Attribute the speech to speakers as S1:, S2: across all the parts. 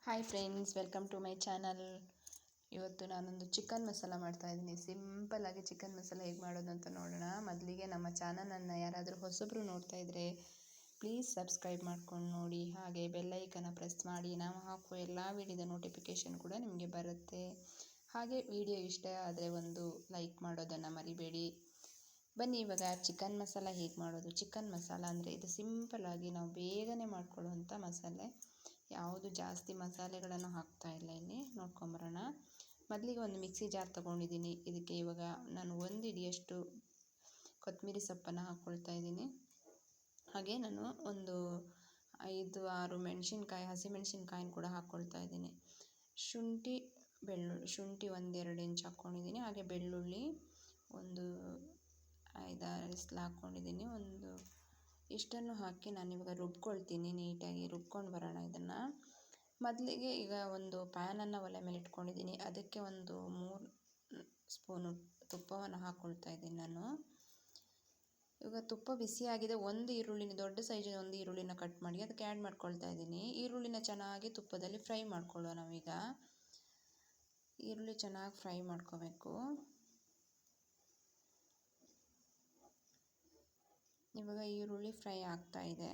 S1: Hi friends, welcome to my channel. ಇವತ್ತು ನಾನೊಂದು chicken masala ಮಾಡ್ತಾಯಿದ್ದೀನಿ. ಸಿಂಪಲ್ಲಾಗಿ ಚಿಕನ್ ಮಸಾಲ ಹೇಗೆ ಮಾಡೋದು ಅಂತ ನೋಡೋಣ. ಮೊದಲಿಗೆ ನಮ್ಮ ಚಾನಲನ್ನು ಯಾರಾದರೂ ಹೊಸಬ್ರು ನೋಡ್ತಾ ಇದ್ದರೆ ಪ್ಲೀಸ್ ಸಬ್ಸ್ಕ್ರೈಬ್ ಮಾಡ್ಕೊಂಡು ನೋಡಿ, ಹಾಗೆ ಬೆಲ್ಲೈಕನ್ನ ಪ್ರೆಸ್ ಮಾಡಿ. ನಾವು ಹಾಕುವ ಎಲ್ಲ ವಿಡಿಯೋದ ನೋಟಿಫಿಕೇಷನ್ ಕೂಡ ನಿಮಗೆ ಬರುತ್ತೆ. ಹಾಗೆ ವಿಡಿಯೋ ಇಷ್ಟ ಆದರೆ ಒಂದು ಲೈಕ್ ಮಾಡೋದನ್ನು ಮರಿಬೇಡಿ. ಬನ್ನಿ ಇವಾಗ ಚಿಕನ್ ಮಸಾಲ ಹೇಗೆ ಮಾಡೋದು. ಚಿಕನ್ ಮಸಾಲ ಅಂದರೆ ಇದು ಸಿಂಪಲ್ಲಾಗಿ ನಾವು ಬೇಗನೆ ಮಾಡ್ಕೊಳ್ಳುವಂಥ ಮಸಾಲೆ. ಯಾವುದು ಜಾಸ್ತಿ ಮಸಾಲೆಗಳನ್ನು ಹಾಕ್ತಾ ಇಲ್ಲ, ಇಲ್ಲಿ ನೋಡ್ಕೊಂಬರೋಣ. ಮೊದಲಿಗೆ ಒಂದು ಮಿಕ್ಸಿ ಜಾರ್ ತೊಗೊಂಡಿದ್ದೀನಿ. ಇದಕ್ಕೆ ಇವಾಗ ನಾನು 1 ಹಿಡಿಯಷ್ಟು ಕೊತ್ತಂಬರಿ ಸೊಪ್ಪನ್ನು ಹಾಕ್ಕೊಳ್ತಾ ಇದ್ದೀನಿ. ಹಾಗೆ ನಾನು ಒಂದು 5-6 ಮೆಣಸಿನ್ಕಾಯಿ, ಹಸಿಮೆಣಸಿನ್ಕಾಯಿನ ಕೂಡ ಹಾಕ್ಕೊಳ್ತಾ ಇದ್ದೀನಿ. ಶುಂಠಿ 1-2 ಇಂಚ್ ಹಾಕ್ಕೊಂಡಿದ್ದೀನಿ. ಹಾಗೆ ಬೆಳ್ಳುಳ್ಳಿ ಒಂದು 5-6 ಇಸ್ಲು ಹಾಕ್ಕೊಂಡಿದ್ದೀನಿ. ಇಷ್ಟನ್ನು ಹಾಕಿ ನಾನಿವಾಗ ರುಬ್ಕೊಳ್ತೀನಿ. ನೀಟಾಗಿ ರುಬ್ಕೊಂಡು ಬರೋಣ ಇದನ್ನು. ಮೊದಲಿಗೆ ಈಗ ಒಂದು ಪ್ಯಾನನ್ನು ಒಲೆ ಮೇಲೆ ಇಟ್ಕೊಂಡಿದ್ದೀನಿ. ಅದಕ್ಕೆ ಒಂದು 3 ಸ್ಪೂನು ತುಪ್ಪವನ್ನು ಹಾಕ್ಕೊಳ್ತಾ ಇದ್ದೀನಿ ನಾನು. ಇವಾಗ ತುಪ್ಪ ಬಿಸಿಯಾಗಿದೆ. ದೊಡ್ಡ ಸೈಜಿನ ಒಂದು ಈರುಳ್ಳಿನ ಕಟ್ ಮಾಡಿ ಅದಕ್ಕೆ ಆ್ಯಡ್ ಮಾಡ್ಕೊಳ್ತಾ ಇದ್ದೀನಿ. ಈರುಳ್ಳಿನ ಚೆನ್ನಾಗಿ ತುಪ್ಪದಲ್ಲಿ ಫ್ರೈ ಮಾಡ್ಕೊಳ್ಳೋಣ ನಾವೀಗ. ಈರುಳ್ಳಿ ಚೆನ್ನಾಗಿ ಫ್ರೈ ಮಾಡ್ಕೋಬೇಕು. ಇವಾಗ ಈರುಳ್ಳಿ ಫ್ರೈ ಆಗ್ತಾ ಇದೆ.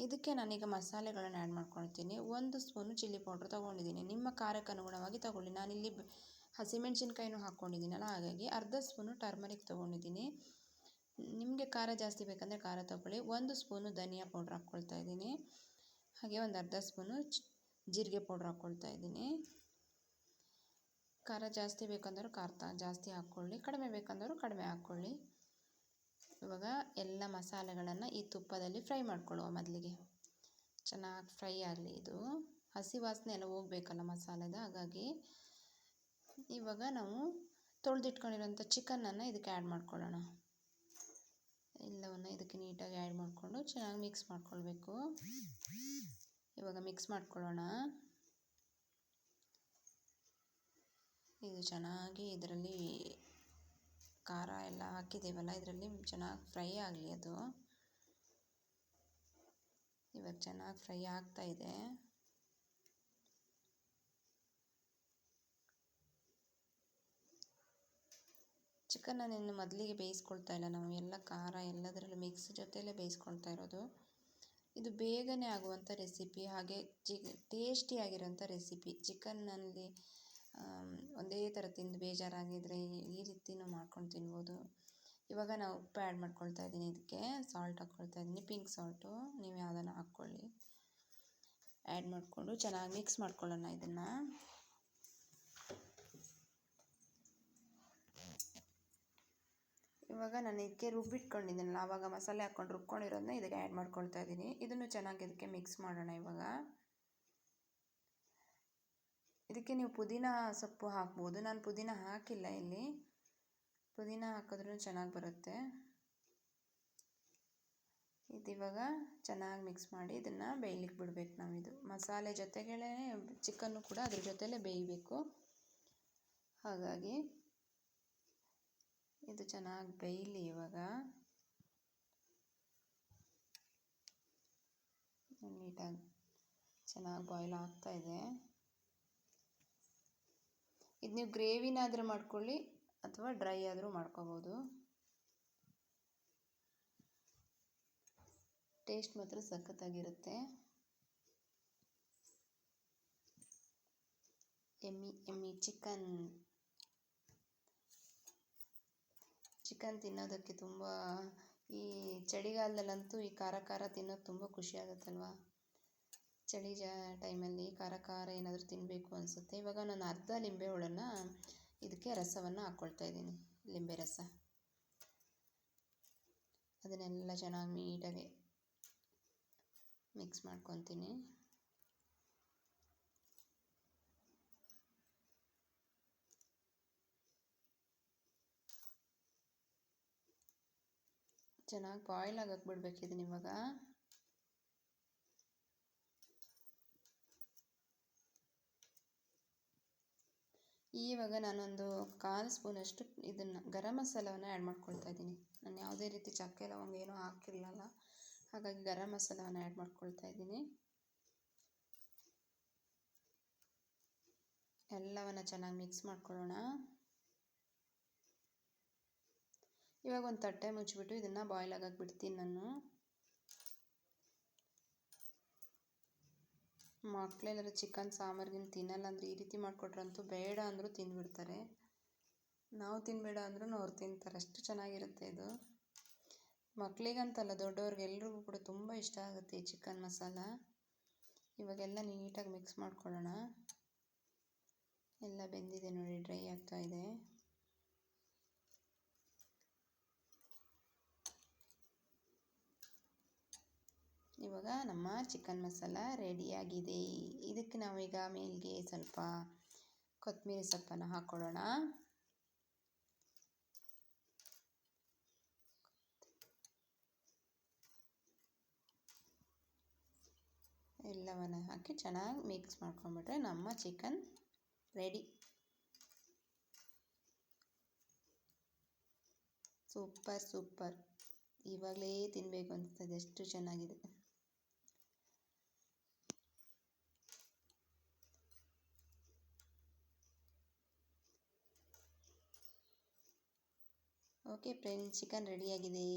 S1: ಇದಕ್ಕೆ ನಾನೀಗ ಮಸಾಲೆಗಳನ್ನು ಆ್ಯಡ್ ಮಾಡ್ಕೊಳ್ತೀನಿ. 1 ಸ್ಪೂನು ಚಿಲ್ಲಿ ಪೌಡ್ರ್ ತೊಗೊಂಡಿದ್ದೀನಿ. ನಿಮ್ಮ ಖಾರಕ್ಕೆ ಅನುಗುಣವಾಗಿ ತೊಗೊಳ್ಳಿ. ನಾನಿಲ್ಲಿ ಹಸಿಮೆಣ್ಸಿನ್ಕಾಯಿನೂ ಹಾಕ್ಕೊಂಡಿದ್ದೀನಲ್ಲ, ಹಾಗಾಗಿ ಅರ್ಧ ಸ್ಪೂನು ಟರ್ಮರಿಕ್ ತೊಗೊಂಡಿದ್ದೀನಿ. ನಿಮಗೆ ಖಾರ ಜಾಸ್ತಿ ಬೇಕಂದರೆ ಖಾರ ತೊಗೊಳ್ಳಿ. 1 ಸ್ಪೂನು ಧನಿಯಾ ಪೌಡ್ರ್ ಹಾಕ್ಕೊಳ್ತಾ ಇದ್ದೀನಿ. ಹಾಗೆ ಒಂದು ಅರ್ಧ ಸ್ಪೂನು ಜೀರಿಗೆ ಪೌಡ್ರ್ ಹಾಕ್ಕೊಳ್ತಾ ಇದ್ದೀನಿ. ಖಾರ ಜಾಸ್ತಿ ಬೇಕಂದರೂ ಖಾರ ಜಾಸ್ತಿ ಹಾಕ್ಕೊಳ್ಳಿ, ಕಡಿಮೆ ಬೇಕಂದರೂ ಕಡಿಮೆ ಹಾಕ್ಕೊಳ್ಳಿ. ಇವಾಗ ಎಲ್ಲ ಮಸಾಲೆಗಳನ್ನು ಈ ತುಪ್ಪದಲ್ಲಿ ಫ್ರೈ ಮಾಡ್ಕೊಳ್ಳುವ. ಮೊದಲಿಗೆ ಚೆನ್ನಾಗಿ ಫ್ರೈ ಆಗಲಿ. ಇದು ಹಸಿ ವಾಸನೆ ಎಲ್ಲ ಹೋಗಬೇಕಲ್ಲ ಮಸಾಲೆದ, ಹಾಗಾಗಿ ಇವಾಗ ನಾವು ತೊಳೆದಿಟ್ಕೊಂಡಿರೋಂಥ ಚಿಕನನ್ನು ಇದಕ್ಕೆ ಆ್ಯಡ್ ಮಾಡ್ಕೊಳ್ಳೋಣ. ಎಲ್ಲವನ್ನು ಇದಕ್ಕೆ ನೀಟಾಗಿ ಆ್ಯಡ್ ಮಾಡಿಕೊಂಡು ಚೆನ್ನಾಗಿ ಮಿಕ್ಸ್ ಮಾಡ್ಕೊಳ್ಬೇಕು. ಇವಾಗ ಮಿಕ್ಸ್ ಮಾಡ್ಕೊಳ್ಳೋಣ. ಇದು ಚೆನ್ನಾಗಿ ಇದರಲ್ಲಿ ಖಾರ ಎಲ್ಲ ಹಾಕಿದ್ದೇವಲ್ಲ, ಇದರಲ್ಲಿ ಚೆನ್ನಾಗಿ ಫ್ರೈ ಆಗಲಿ ಅದು. ಇವಾಗ ಚೆನ್ನಾಗಿ ಫ್ರೈ ಆಗ್ತಾ ಇದೆ. ಚಿಕನನ್ನು ಇನ್ನು ಮೊದಲಿಗೆ ಬೇಯಿಸ್ಕೊಳ್ತಾ ಇಲ್ಲ ನಾವು, ಎಲ್ಲ ಖಾರ ಎಲ್ಲದರಲ್ಲೂ ಮಿಕ್ಸ್ ಜೊತೆಯಲ್ಲೇ ಬೇಯಿಸ್ಕೊಳ್ತಾ ಇರೋದು. ಇದು ಬೇಗನೆ ಆಗುವಂಥ ರೆಸಿಪಿ, ಹಾಗೆ ಟೇಸ್ಟಿಯಾಗಿರೋಂಥ ರೆಸಿಪಿ. ಚಿಕನ್ನಲ್ಲಿ ಒಂದೇ ಥರ ತಿಂದು ಬೇಜಾರಾಗಿದ್ದರೆ ಈ ರೀತಿನೂ ಮಾಡ್ಕೊಂಡು ತಿನ್ಬೋದು. ಇವಾಗ ನಾವು ಉಪ್ಪು ಆ್ಯಡ್ ಮಾಡ್ಕೊಳ್ತಾ ಇದ್ದೀನಿ. ಇದಕ್ಕೆ ಸಾಲ್ಟ್ ಹಾಕ್ಕೊಳ್ತಾ ಇದ್ದೀನಿ, ಪಿಂಕ್ ಸಾಲ್ಟು. ನೀವು ಯಾವುದನ್ನು ಹಾಕ್ಕೊಳ್ಳಿ. ಆ್ಯಡ್ ಮಾಡಿಕೊಂಡು ಚೆನ್ನಾಗಿ ಮಿಕ್ಸ್ ಮಾಡ್ಕೊಳ್ಳೋಣ ಇದನ್ನು. ಇವಾಗ ನಾನು ಇದಕ್ಕೆ ರುಬ್ಬಿಟ್ಕೊಂಡಿದ್ದೀನಲ್ಲ, ಆವಾಗ ಮಸಾಲೆ ಹಾಕ್ಕೊಂಡು ರುಬ್ಕೊಂಡಿರೋದನ್ನ ಇದಕ್ಕೆ ಆ್ಯಡ್ ಮಾಡ್ಕೊಳ್ತಾ ಇದ್ದೀನಿ. ಇದನ್ನು ಚೆನ್ನಾಗಿ ಇದಕ್ಕೆ ಮಿಕ್ಸ್ ಮಾಡೋಣ. ಇವಾಗ ಇದಕ್ಕೆ ನೀವು ಪುದೀನ ಸೊಪ್ಪು ಹಾಕ್ಬೋದು. ನಾನು ಪುದೀನ ಹಾಕಿಲ್ಲ ಇಲ್ಲಿ. ಪುದೀನ ಹಾಕಿದ್ರೂ ಚೆನ್ನಾಗಿ ಬರುತ್ತೆ. ಇವಾಗ ಚೆನ್ನಾಗಿ ಮಿಕ್ಸ್ ಮಾಡಿ ಇದನ್ನು ಬೇಯಲಿಕ್ಕೆ ಬಿಡಬೇಕು ನಾವು. ಇದು ಮಸಾಲೆ ಜೊತೆಗೇ ಚಿಕನ್ನು ಕೂಡ ಅದ್ರ ಜೊತೆಲೇ ಬೇಯಬೇಕು. ಹಾಗಾಗಿ ಇದು ಚೆನ್ನಾಗಿ ಬೇಯಲಿ. ಇವಾಗ ನೀಟಾಗಿ ಚೆನ್ನಾಗಿ ಬಾಯ್ಲ್ ಆಗ್ತಾ ಇದೆ. ಇದು ನೀವು ಗ್ರೇವಿನಾದರೂ ಮಾಡ್ಕೊಳ್ಳಿ ಅಥವಾ ಡ್ರೈ ಆದರೂ ಮಾಡ್ಕೋಬೋದು. ಟೇಸ್ಟ್ ಮಾತ್ರ ಸಖತ್ತಾಗಿರುತ್ತೆ. ಎಮ್ಮಿ ಚಿಕನ್ ತಿನ್ನೋದಕ್ಕೆ ತುಂಬ, ಈ ಚಳಿಗಾಲದಲ್ಲಂತೂ ಈ ಖಾರ ತಿನ್ನೋದು ತುಂಬ ಖುಷಿ ಆಗುತ್ತಲ್ವ. ಚಳಿ ಟೈಮಲ್ಲಿ ಖಾರ ಏನಾದರೂ ತಿನ್ನಬೇಕು ಅನಿಸುತ್ತೆ. ಇವಾಗ ನಾನು ಅರ್ಧ ಲಿಂಬೆ ಹುಳನ್ನು ಇದಕ್ಕೆ ರಸವನ್ನು ಹಾಕ್ಕೊಳ್ತಾ ಇದ್ದೀನಿ, ಲಿಂಬೆ ರಸ. ಅದನ್ನೆಲ್ಲ ಚೆನ್ನಾಗಿ ನೀಟಾಗಿ ಮಿಕ್ಸ್ ಮಾಡ್ಕೊತೀನಿ. ಚೆನ್ನಾಗಿ ಬಾಯ್ಲ್ ಆಗಕ್ಕೆ ಬಿಡಬೇಕಿದ್ದೀನಿ ಇವಾಗ. ಇವಾಗ ನಾನೊಂದು 1/4 ಸ್ಪೂನಷ್ಟು ಇದನ್ನು ಗರಂ ಮಸಾಲವನ್ನು ಆ್ಯಡ್ ಮಾಡ್ಕೊಳ್ತಾ ಇದ್ದೀನಿ. ನಾನು ಯಾವುದೇ ರೀತಿ ಚಕ್ಕೆ ಲವಂಗ ಏನೂ ಹಾಕಿರಲಿಲ್ಲ, ಹಾಗಾಗಿ ಗರಂ ಮಸಾಲವನ್ನು ಆ್ಯಡ್ ಮಾಡ್ಕೊಳ್ತಾ ಇದ್ದೀನಿ. ಎಲ್ಲವನ್ನು ಚೆನ್ನಾಗಿ ಮಿಕ್ಸ್ ಮಾಡ್ಕೊಳ್ಳೋಣ. ಇವಾಗ ಒಂದು ತಟ್ಟೆ ಮುಚ್ಚಿಬಿಟ್ಟು ಇದನ್ನು ಬಾಯ್ಲ್ ಆಗಕ್ಕೆ ಬಿಡ್ತೀನಿ ನಾನು. ಮಕ್ಕಳೆಲ್ಲರೂ ಚಿಕನ್ ಸಾಂಬಾರ್ಗಿನ ತಿನ್ನಲ್ಲ ಅಂದರೆ ಈ ರೀತಿ ಮಾಡಿಕೊಟ್ರಂತೂ ಬೇಡ ಅಂದರೂ ತಿಂದುಬಿಡ್ತಾರೆ. ನಾವು ತಿನ್ನಬೇಡ ಅಂದ್ರೂ ಅವ್ರು ತಿಂತಾರೆ, ಅಷ್ಟು ಚೆನ್ನಾಗಿರುತ್ತೆ ಇದು. ಮಕ್ಕಳಿಗಂತಲ್ಲ, ದೊಡ್ಡವ್ರಿಗೆಲ್ರಿಗೂ ಕೂಡ ತುಂಬ ಇಷ್ಟ ಆಗುತ್ತೆ ಈ ಚಿಕನ್ ಮಸಾಲ. ಇವಾಗೆಲ್ಲ ನೀಟಾಗಿ ಮಿಕ್ಸ್ ಮಾಡ್ಕೊಳ್ಳೋಣ. ಎಲ್ಲ ಬೆಂದಿದೆ ನೋಡಿ, ಡ್ರೈ ಆಗ್ತಾ ಇದೆ. ಇವಾಗ ನಮ್ಮ ಚಿಕನ್ ಮಸಾಲ ರೆಡಿಯಾಗಿದೆ. ಇದಕ್ಕೆ ನಾವೀಗ ಮೇಲ್ಗೆ ಸ್ವಲ್ಪ ಕೊತ್ತಂಬರಿ ಸೊಪ್ಪನ್ನು ಹಾಕ್ಕೊಳ್ಳೋಣ. ಎಲ್ಲವನ್ನು ಹಾಕಿ ಚೆನ್ನಾಗಿ ಮಿಕ್ಸ್ ಮಾಡ್ಕೊಂಡ್ಬಿಟ್ರೆ ನಮ್ಮ ಚಿಕನ್ ರೆಡಿ. ಸೂಪರ್ ಸೂಪರ್, ಇವಾಗಲೇ ತಿನ್ನಬೇಕು ಅನಿಸ್ತದೆ, ಎಷ್ಟು ಚೆನ್ನಾಗಿದೆ. ಓಕೆ ಫ್ರೆಂಡ್ಸ್, ಚಿಕನ್ ರೆಡಿಯಾಗಿದೆ.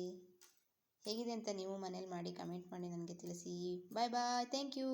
S1: ಹೇಗಿದೆ ಅಂತ ನೀವು ಮನೇಲಿ ಮಾಡಿ ಕಮೆಂಟ್ ಮಾಡಿ ನನಗೆ ತಿಳಿಸಿ. ಬಾಯ್ ಬಾಯ್, ಥ್ಯಾಂಕ್ ಯು.